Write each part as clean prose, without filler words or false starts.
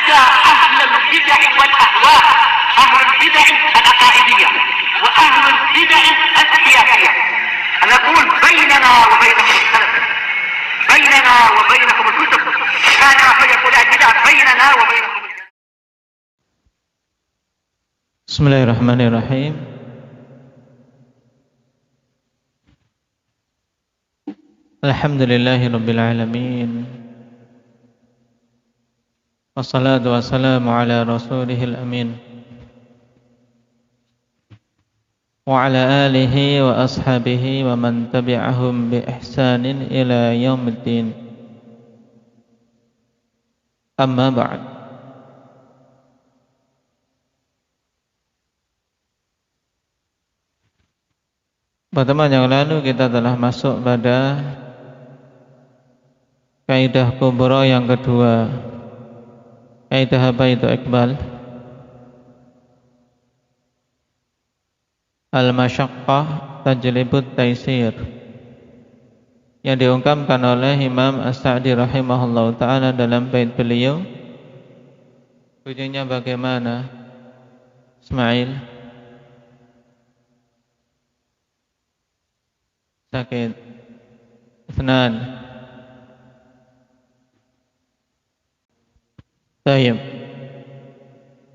حتى أهل البدع والأهواء، أهل البدع العقائدية وأهل البدع السياسية. أنا أقول بيننا وبينكم السلف، بيننا وبينكم الكتب، كان فيقول البدع بيننا وبينكم. Bismillahirrahmanirrahim. Alhamdulillahirabbil alamin. Wassalatu wassalamu ala rasulihil amin. Wa ala alihi wa ashabihi wa man tabi'ahum bi ihsanin ila yaumiddin. Amma ba'd. Pertemuan yang lalu kita telah masuk pada kaidah kubra yang kedua. Kaidah apa itu, Iqbal? Al-masyaqqah tajlibut taisir, yang diungkapkan oleh Imam As-Sa'di rahimahullah ta'ala dalam bait beliau. Bunyinya bagaimana, Ismail? Sakit? Isnan? Tayyib.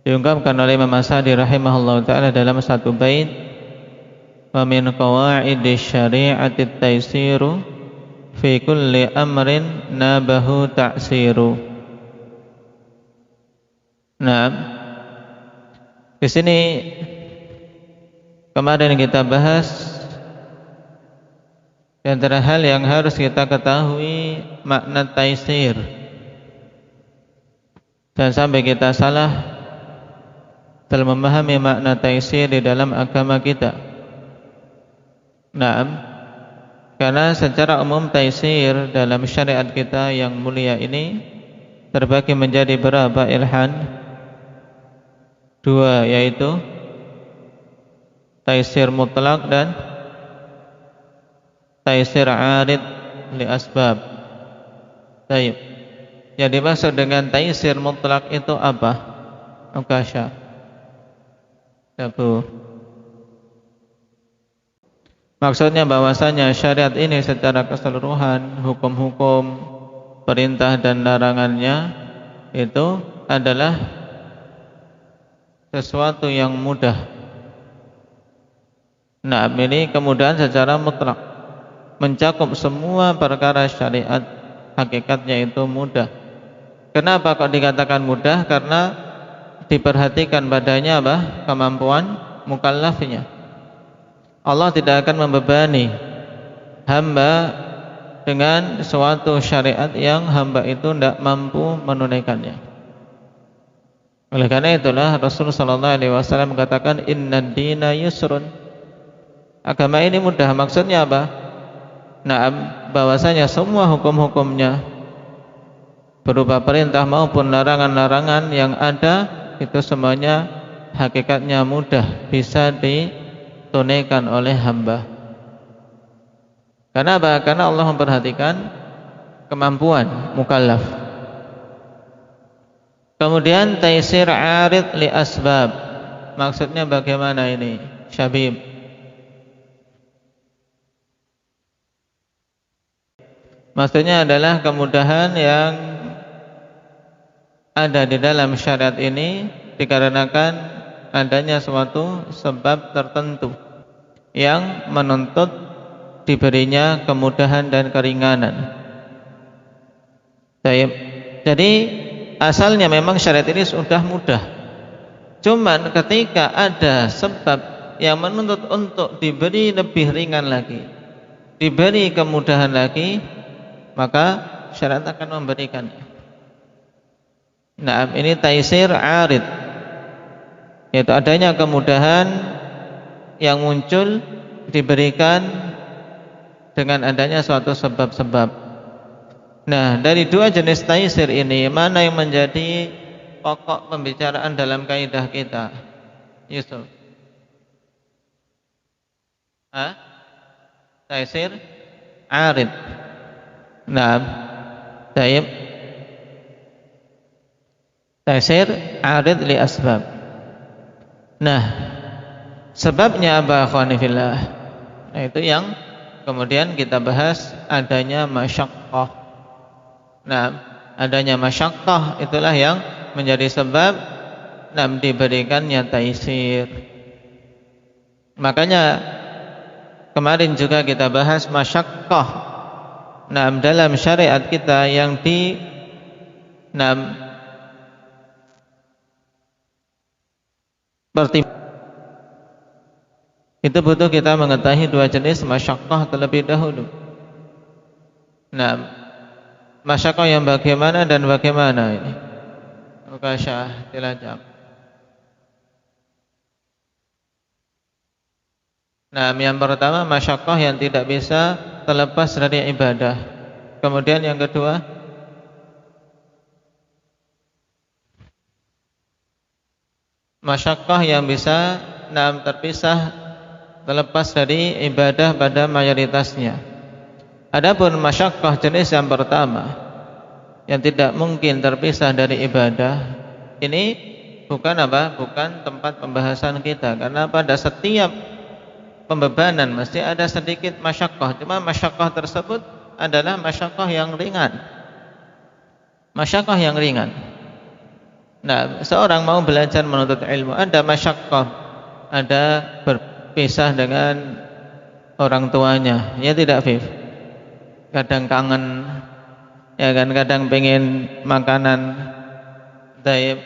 Diungkapkan oleh Imam As-Sa'di rahimahullah ta'ala dalam satu bait, wa min qawaidis syari'ati taisiru fi kulli amrin nabahu ta'siru. Nah, di sini kemarin kita bahas di antara hal yang harus kita ketahui makna taisir. Dan sampai kita salah dalam memahami makna taisir di dalam agama kita. Naam, karena secara umum taisir dalam syariat kita yang mulia ini terbagi menjadi berapa, Ilhan? Dua, yaitu taisir mutlak dan taisir arid li asbab. Baik. Yang dimaksud dengan taisir mutlak itu apa? Ukasha, Abu. Maksudnya bahwasanya syariat ini secara keseluruhan, hukum-hukum, perintah dan larangannya itu adalah sesuatu yang mudah. Nah, ini kemudahan secara mutlak, mencakup semua perkara syariat, hakikatnya itu mudah. Kenapa kok dikatakan mudah? Karena diperhatikan padanya apa? Kemampuan mukallafnya. Allah tidak akan membebani hamba dengan suatu syariat yang hamba itu tidak mampu menunaikannya. Oleh karena itulah Rasulullah SAW mengatakan innad dina yusrun. Agama ini mudah. Maksudnya apa? Nah, bahwasanya semua hukum-hukumnya berupa perintah maupun larangan-larangan yang ada itu semuanya hakikatnya mudah, bisa ditunaikan oleh hamba. Karena apa? Karena Allah memperhatikan kemampuan mukallaf. Kemudian taisir arid li asbab. Maksudnya bagaimana ini, Syabib? Maksudnya adalah kemudahan yang ada di dalam syariat ini dikarenakan adanya suatu sebab tertentu yang menuntut diberinya kemudahan dan keringanan. Jadi asalnya memang syariat ini sudah mudah. Cuman ketika ada sebab yang menuntut untuk diberi lebih ringan lagi, diberi kemudahan lagi, maka syariat akan memberikannya. Nah, ini taisir arid, yaitu adanya kemudahan yang muncul diberikan dengan adanya suatu sebab-sebab. Nah, dari dua jenis taisir ini, mana yang menjadi pokok pembicaraan dalam kaidah kita, Yusuf? Taisir arid. Nah, taib. Taysir arid li asbab. Nah, sebabnya apa akhwani fillah? Nah, itu yang kemudian kita bahas, adanya masyaqqah. Nah, adanya masyaqqah itulah yang menjadi sebab diberikannya taysir. Makanya kemarin juga kita bahas masyaqqah dalam syariat kita yang itu butuh kita mengetahui dua jenis masyaqqah terlebih dahulu. Masyaqqah yang bagaimana dan bagaimana ini? Mukasyah tilajam. Yang pertama masyaqqah yang tidak bisa terlepas dari ibadah. Kemudian yang kedua, masyaqqah yang bisa terpisah, terlepas dari ibadah pada mayoritasnya. Adapun masyaqqah jenis yang pertama yang tidak mungkin terpisah dari ibadah, ini bukan tempat pembahasan kita, karena pada setiap pembebanan mesti ada sedikit masyaqqah. Cuma masyaqqah tersebut adalah masyaqqah yang ringan. Masyaqqah yang ringan. Seorang mau belajar menuntut ilmu, ada masyaqqah, ada berpisah dengan orang tuanya, ya tidak, Fif? Kadang kangen, ya kan, kadang pengen makanan taib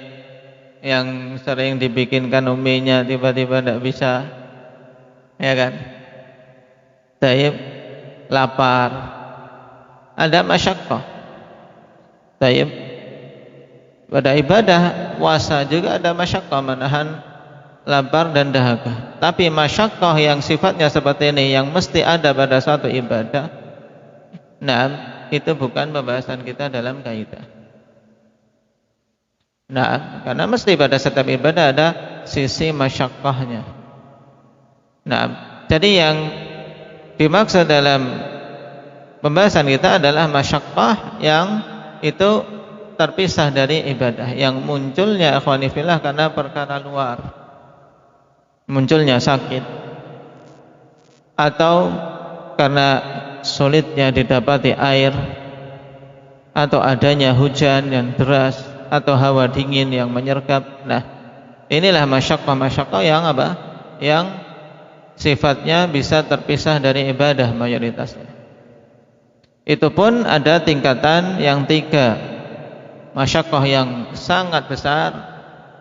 yang sering dibikinkan uminya tiba-tiba tidak bisa, ya kan, taib, lapar, ada masyaqqah. Taib, pada ibadah puasa juga ada masyaqqah, menahan lapar dan dahaga. Tapi masyaqqah yang sifatnya seperti ini yang mesti ada pada suatu ibadah, itu bukan pembahasan kita dalam kaidah. Karena mesti pada setiap ibadah ada sisi masyaqqahnya. Jadi yang dimaksud dalam pembahasan kita adalah masyaqqah yang itu terpisah dari ibadah, yang munculnya akhwani fillah karena perkara luar, munculnya sakit, atau karena sulitnya didapati air, atau adanya hujan yang deras, atau hawa dingin yang menyergap. Inilah masyaqqah yang yang sifatnya bisa terpisah dari ibadah mayoritasnya. Itu pun ada tingkatan yang 3. Masyaqqah yang sangat besar,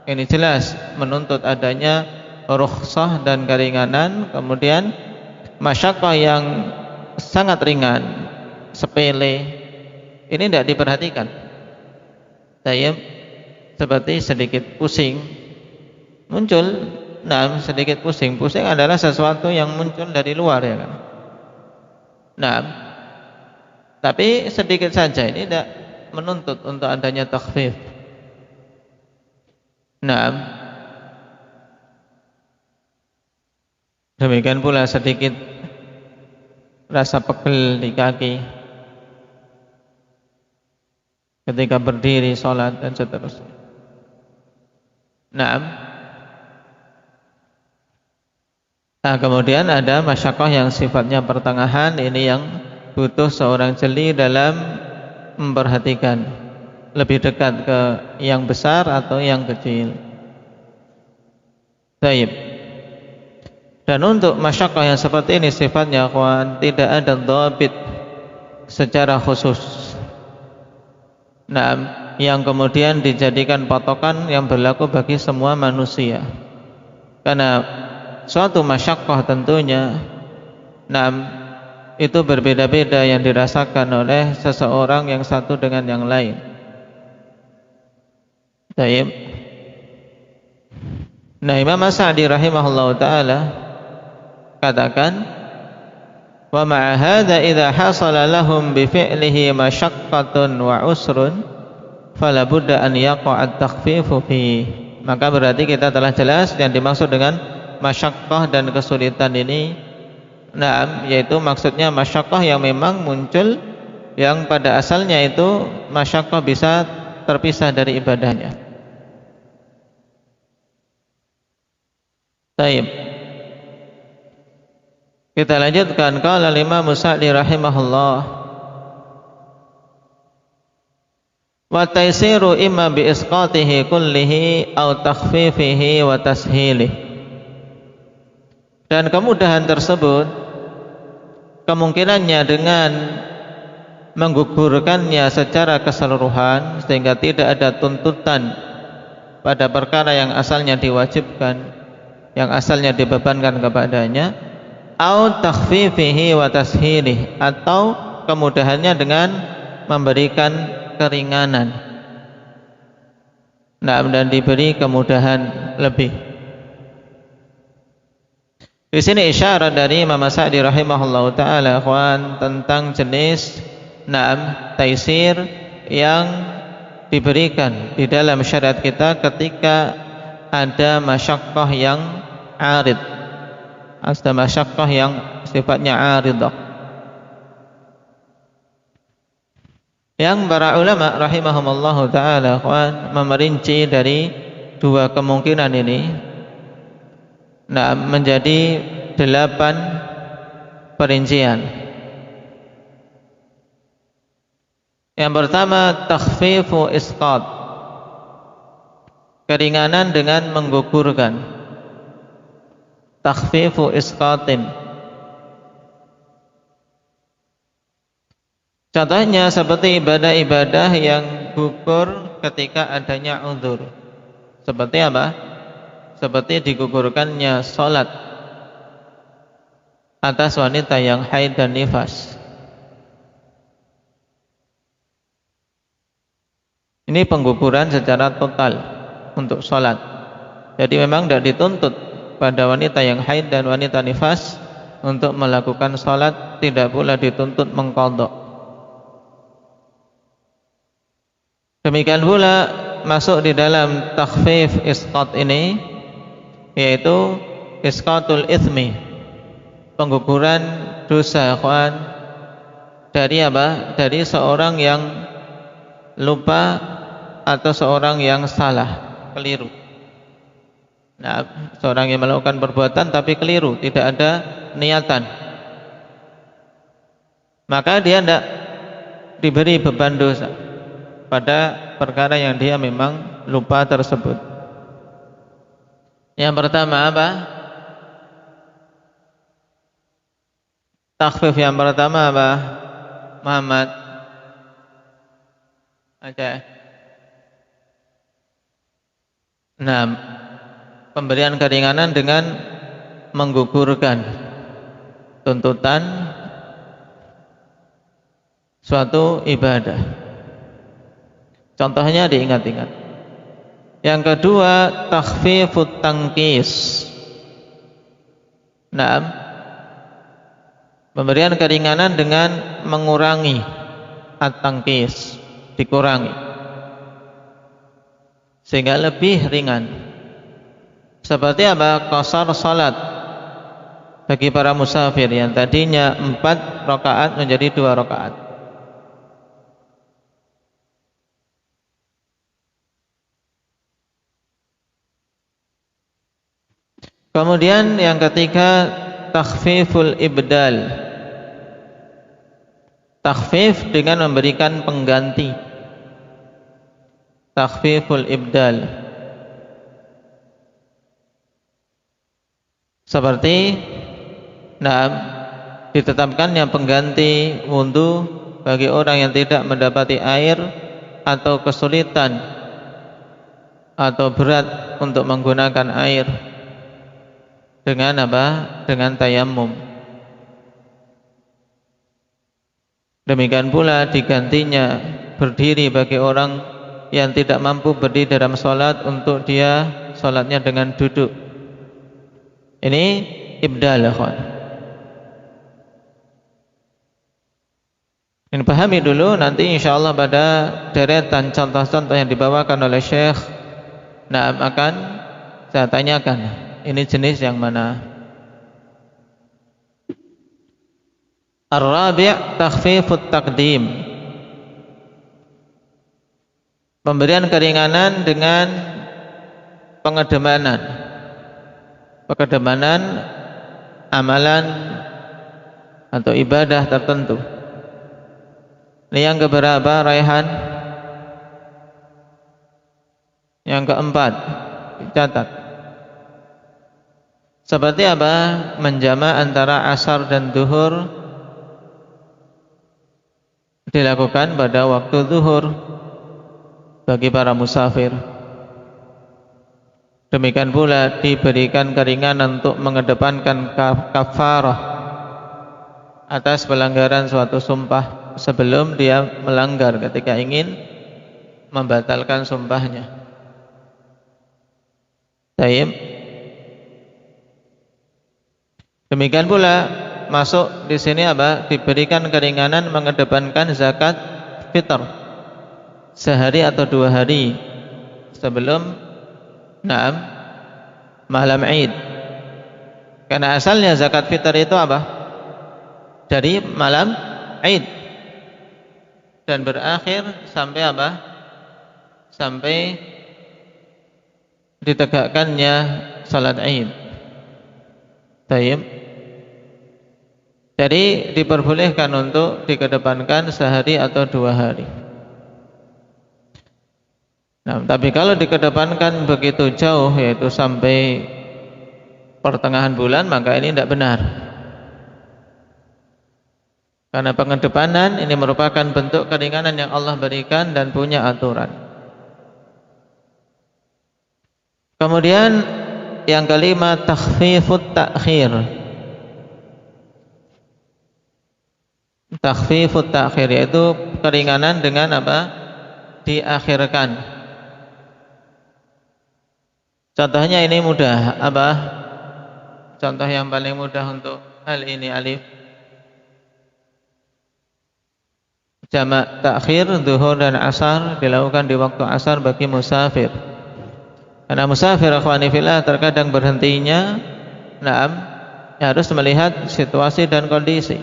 ini jelas menuntut adanya rukhsah dan keringanan. Kemudian masyaqqah yang sangat ringan, sepele, ini tidak diperhatikan. Seperti sedikit pusing muncul. Sedikit pusing adalah sesuatu yang muncul dari luar, ya kan. Tapi sedikit saja, ini tidak menuntut untuk adanya takhfif. Demikian pula sedikit rasa pegel di kaki ketika berdiri sholat dan seterusnya. Kemudian ada masyaqqah yang sifatnya pertengahan. Ini yang butuh seorang jeli dalam memperhatikan, lebih dekat ke yang besar atau yang kecil. Baik. Dan untuk masyaqqah yang seperti ini sifatnya akhwan tidak ada dhabit secara khusus. Yang kemudian dijadikan patokan yang berlaku bagi semua manusia. Karena suatu masyaqqah tentunya itu berbeda-beda yang dirasakan oleh seseorang yang satu dengan yang lain. Baik. Imam As-Sa'di rahimahullahu taala katakan, wa ma'a hadza idza hasala lahum bi fi'lihi masyaqqatun wa usrun fala budda an yaqa'a at-takhfifu fi. Maka berarti kita telah jelas yang dimaksud dengan masyaqqah dan kesulitan ini, yaitu maksudnya masyaqqah yang memang muncul, yang pada asalnya itu masyaqqah bisa terpisah dari ibadahnya. Taib. Kita lanjutkan. Qala Imam Sa'di rahimahullah, wa taisiru imma bi isqatihi kullihi aw takhfifihi wa tashilihi. Dan kemudahan tersebut kemungkinannya dengan menggugurkannya secara keseluruhan sehingga tidak ada tuntutan pada perkara yang asalnya diwajibkan, yang asalnya dibebankan kepadanya, au takhfifihi wa tashilihi, atau kemudahannya dengan memberikan keringanan, dan diberi kemudahan lebih. Di sini isyarat dari Imam Sa'di rahimahullahu taala ikhwan tentang jenis taisir yang diberikan di dalam syariat kita ketika ada masyaqqah yang arid, ada masyaqqah yang sifatnya aridah. Yang para ulama rahimahumullahu taala ikhwan memerinci dari dua kemungkinan ini menjadi 8 perincian. Yang pertama, takhfifu isqat, keringanan dengan menggugurkan. Takhfifu isqatin, contohnya seperti ibadah-ibadah yang gugur ketika adanya uzur. Seperti apa? Seperti digugurkannya sholat atas wanita yang haid dan nifas. Ini pengguguran secara total untuk sholat. Jadi memang tidak dituntut pada wanita yang haid dan wanita nifas untuk melakukan sholat, tidak pula dituntut mengqadha. Demikian pula masuk di dalam takhfif isqat ini, yaitu isqatul itsmi, pengguguran dosa ikhwan, dari apa? Dari seorang yang lupa atau seorang yang salah, keliru. Seorang yang melakukan perbuatan tapi keliru, tidak ada niatan, maka dia tidak diberi beban dosa pada perkara yang dia memang lupa tersebut. Yang pertama apa? Takhfif yang pertama apa? Muhammad Aceh. Pemberian keringanan dengan menggugurkan tuntutan suatu ibadah. Contohnya diingat-ingat. Yang kedua, takhfifut tangkis. Pemberian keringanan dengan mengurangi at-tangkis, dikurangi sehingga lebih ringan. Seperti apa? Qasar salat bagi para musafir yang tadinya 4 rakaat menjadi 2 rakaat. Kemudian yang ketiga, takhfiful ibdal, takhfif dengan memberikan pengganti. Takhfiful ibdal, seperti ditetapkannya pengganti wudu bagi orang yang tidak mendapati air atau kesulitan atau berat untuk menggunakan air, dengan apa? Dengan tayammum. Demikian pula digantinya berdiri bagi orang yang tidak mampu berdiri dalam sholat, untuk dia sholatnya dengan duduk. Ini ibdal, ikhwan. Ini pahami dulu, nanti insyaallah pada deretan contoh-contoh yang dibawakan oleh Syekh akan saya tanyakan ini jenis yang mana. Ar-rabi' takhfifut taqdim, pemberian keringanan dengan pengedepanan. pekedemanan amalan atau ibadah tertentu. Ini yang keberapa, Raihan? Yang keempat, dicatat. Seperti apa? Menjama antara asar dan zuhur dilakukan pada waktu zuhur bagi para musafir. Demikian pula diberikan keringanan untuk mengedepankan kafarah atas pelanggaran suatu sumpah sebelum dia melanggar ketika ingin membatalkan sumpahnya. Baik. Demikian pula masuk di sini apa? Diberikan keringanan mengedepankan zakat fitr sehari atau 2 hari sebelum malam Id. Karena asalnya zakat fitr itu apa? Dari malam Id dan berakhir sampai apa? Sampai ditegakkannya salat Id. Baik. Jadi diperbolehkan untuk dikedepankan sehari atau 2 hari. Nah, tapi kalau dikedepankan begitu jauh, yaitu sampai pertengahan bulan, maka ini tidak benar. Karena pengedepanan ini merupakan bentuk keringanan yang Allah berikan dan punya aturan. Kemudian yang kelima, takhfifut ta'khir. Takhfifut ta'khir yaitu keringanan dengan apa? Diakhirkan. Contohnya ini mudah, apa? Contoh yang paling mudah untuk hal ini, Alif. Jamak takhir zuhur dan asar dilakukan di waktu asar bagi musafir. Karena musafir, akhwani fillah, terkadang berhentinya harus melihat situasi dan kondisi.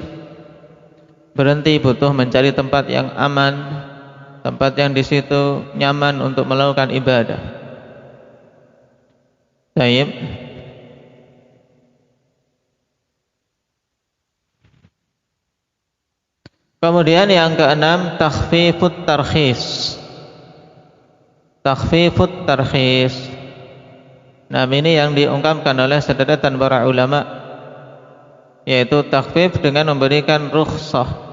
Berhenti butuh mencari tempat yang aman, tempat yang di situ nyaman untuk melakukan ibadah. Baik. Kemudian yang keenam, takhfifut tarkhis. Takhfifut tarkhis. Nah, ini yang diungkapkan oleh sederetan para ulama, yaitu takhfif dengan memberikan rukhsah.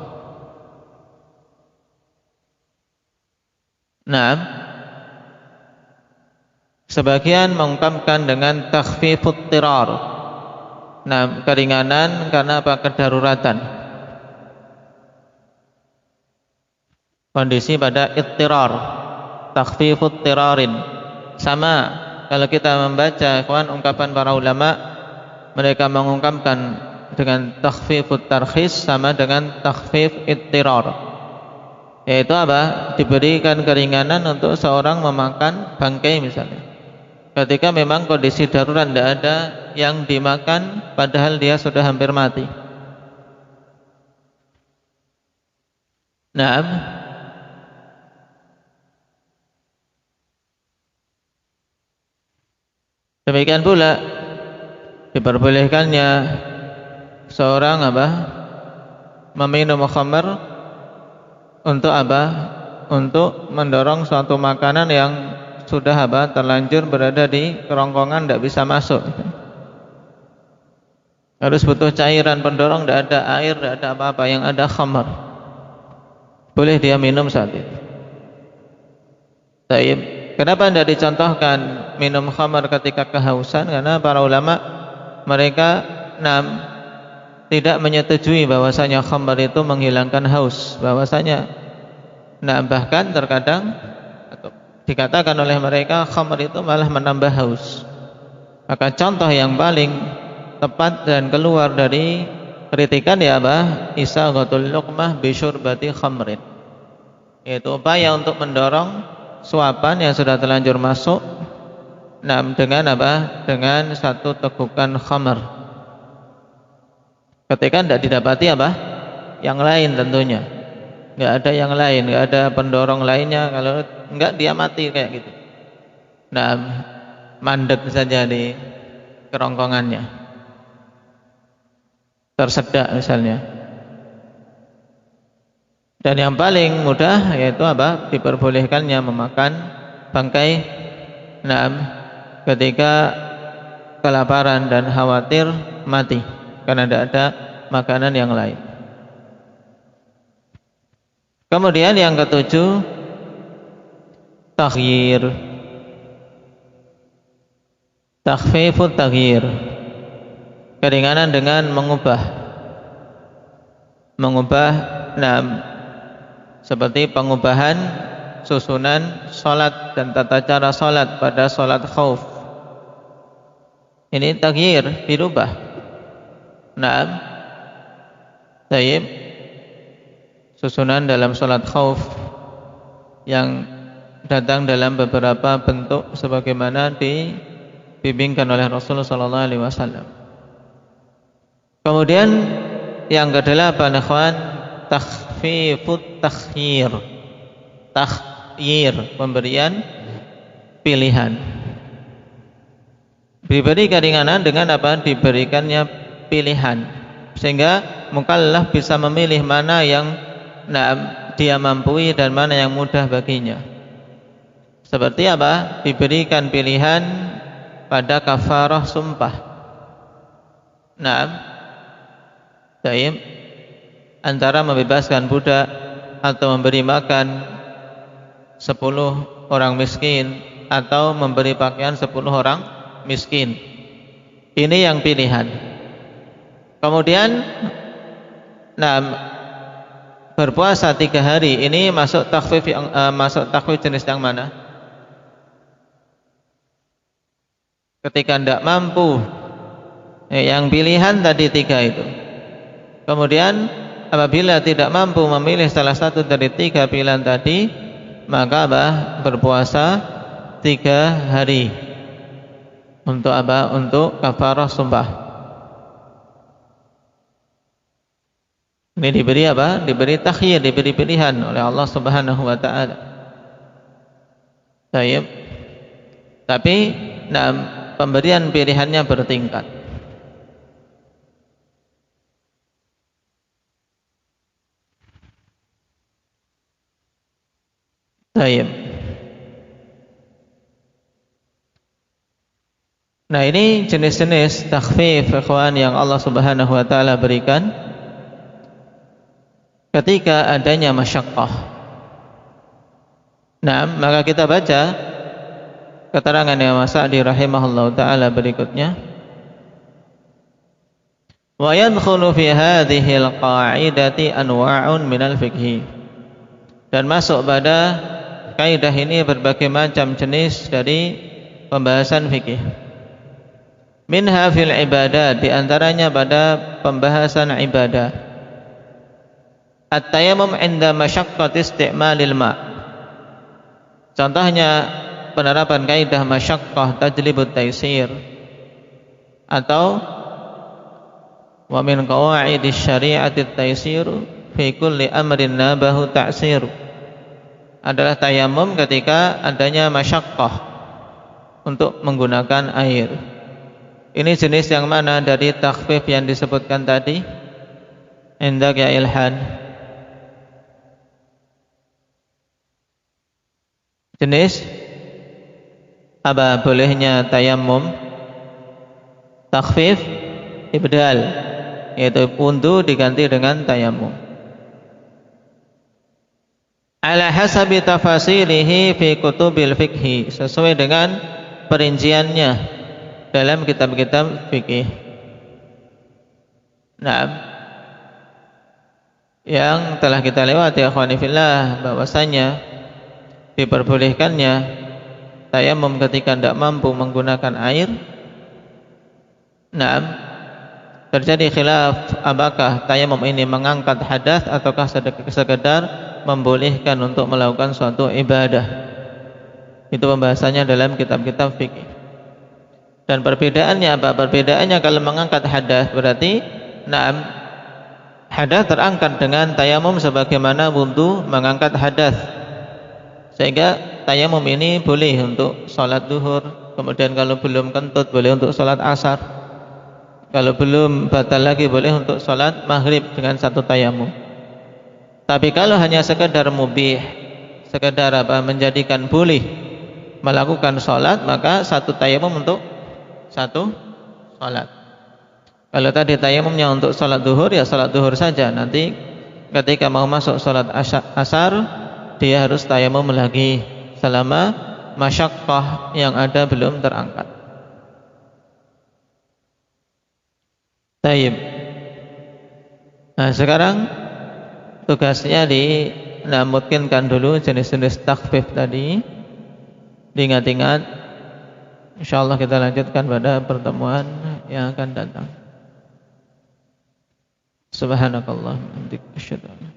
Nah, sebagian mengungkapkan dengan takhfifut tirar. Nah, keringanan karena apa? Kedaruratan. Kondisi pada ittirar, takhfifut tirarin. Sama kalau kita membaca ungkapan para ulama, mereka mengungkapkan dengan takhfifut tarkhis sama dengan takhfif ittirar. Yaitu apa? Diberikan keringanan untuk seorang memakan bangkai misalnya. Ketika memang kondisi darurat, tidak ada yang dimakan padahal dia sudah hampir mati. Nah, demikian pula diperbolehkannya seorang apa? Meminum khamr untuk apa? Untuk mendorong suatu makanan yang sudah apa? Terlanjur berada di kerongkongan, tidak bisa masuk. Harus butuh cairan pendorong, tidak ada air, tidak ada apa-apa, yang ada khamr. Boleh dia minum saat itu. Baik. Kenapa tidak dicontohkan minum khamr ketika kehausan? Karena para ulama mereka tidak menyetujui bahwasanya khamr itu menghilangkan haus. Bahwasanya bahkan terkadang dikatakan oleh mereka khamr itu malah menambah haus. Maka contoh yang paling tepat dan keluar dari kritikan ya apa? Isaghatul luqmah bi syurbati khamrin. Yaitu upaya untuk mendorong suapan yang sudah terlanjur masuk dengan apa? Dengan satu tegukan khamr. Ketika tidak didapati apa? Yang lain tentunya. Enggak ada yang lain, enggak ada pendorong lainnya. Kalau enggak dia mati kayak gitu. Mandek saja di kerongkongannya, tersedak misalnya. Dan yang paling mudah yaitu apa? Diperbolehkannya memakan bangkai ketika kelaparan dan khawatir mati karena tidak ada makanan yang lain. Kemudian yang ketujuh, takhyir, takhfifut takhyir, keringanan dengan mengubah seperti pengubahan susunan salat dan tata cara salat pada salat khauf. Ini takhyir, dirubah. Tayyib, susunan dalam salat khauf yang datang dalam beberapa bentuk sebagaimana dibimbingkan oleh Rasulullah sallallahu alaihi wasallam. Kemudian yang kedelapan, ikhwan, takhfifut takhyir. Takhyir, pemberian pilihan. Diberi keringanan dengan apa? Diberikannya pilihan, sehingga mukallaf bisa memilih mana yang dia mampu dan mana yang mudah baginya. Seperti apa? Diberikan pilihan pada kafarah sumpah. Tayyib, antara membebaskan budak atau memberi makan 10 orang miskin atau memberi pakaian 10 orang miskin. Ini yang pilihan. Kemudian berpuasa 3 hari, ini masuk takhfif jenis yang mana? Ketika tidak mampu, yang pilihan tadi 3 itu. Kemudian apabila tidak mampu memilih salah satu dari 3 pilihan tadi, maka berpuasa 3 hari. Untuk apa? Untuk kafarah sumpah. Ini diberi apa? Diberi takhyir, diberi pilihan oleh Allah Subhanahu wa taala. Tayyib. Tapi pemberian pilihannya bertingkat. Tayyib. Nah, ini jenis-jenis takhfif, ikhwan, yang Allah Subhanahu wa taala berikan ketika adanya masyaqqah. Maka kita baca keterangan Imam Sa'di rahimahullahu taala berikutnya. Wa yadkhulu fi hadhihi al-qa'idati anwa'un minal fiqhi. Dan masuk pada kaidah ini berbagai macam jenis dari pembahasan fikih. Minha fil ibadah, di antaranya pada pembahasan ibadah. At-tayammum 'inda masyaqqati isti'malil ma'. Contohnya penerapan kaidah masyaqqah tajlibut taysir, atau wa min qawaidis syari'ati at-taysir fi kulli amrin nabahu ta'sir. Adalah tayammum ketika adanya masyaqqah untuk menggunakan air. Ini jenis yang mana dari takhfif yang disebutkan tadi? Indak ya Ilhan. Jenis apa bolehnya tayammum? Takhfif ibdal, yaitu wudu diganti dengan tayammum. Ala hasabi tafasilihi fi kutubil fiqhi, sesuai dengan perinciannya dalam kitab-kitab fikih. Yang telah kita lewati, akhwani fillah, bahwasanya diperbolehkannya tayammum ketika tidak mampu menggunakan air. Terjadi khilaf apakah tayammum ini mengangkat hadas ataukah sekedar membolehkan untuk melakukan suatu ibadah. Itu pembahasannya dalam kitab-kitab fikih. Dan perbedaannya apa? Perbedaannya kalau mengangkat hadas berarti hadas terangkat dengan tayamum sebagaimana wudu mengangkat hadas. Sehingga tayamum ini boleh untuk sholat duhur, kemudian kalau belum kentut boleh untuk sholat asar, kalau belum batal lagi boleh untuk sholat maghrib dengan satu tayamum. Tapi kalau hanya sekedar mubih, sekedar menjadikan boleh melakukan sholat, maka satu tayamum untuk satu sholat. Kalau tadi tayamumnya untuk sholat duhur, ya sholat duhur saja. Nanti ketika mau masuk sholat asar, dia harus tayamum lagi selama masyaqqah yang ada belum terangkat. Taib. Nah, sekarang tugasnya mungkinkan dulu jenis-jenis takhfif tadi, diingat-ingat. Insyaallah kita lanjutkan pada pertemuan yang akan datang. Subhanakallahumma wa bihamdika asyhadu an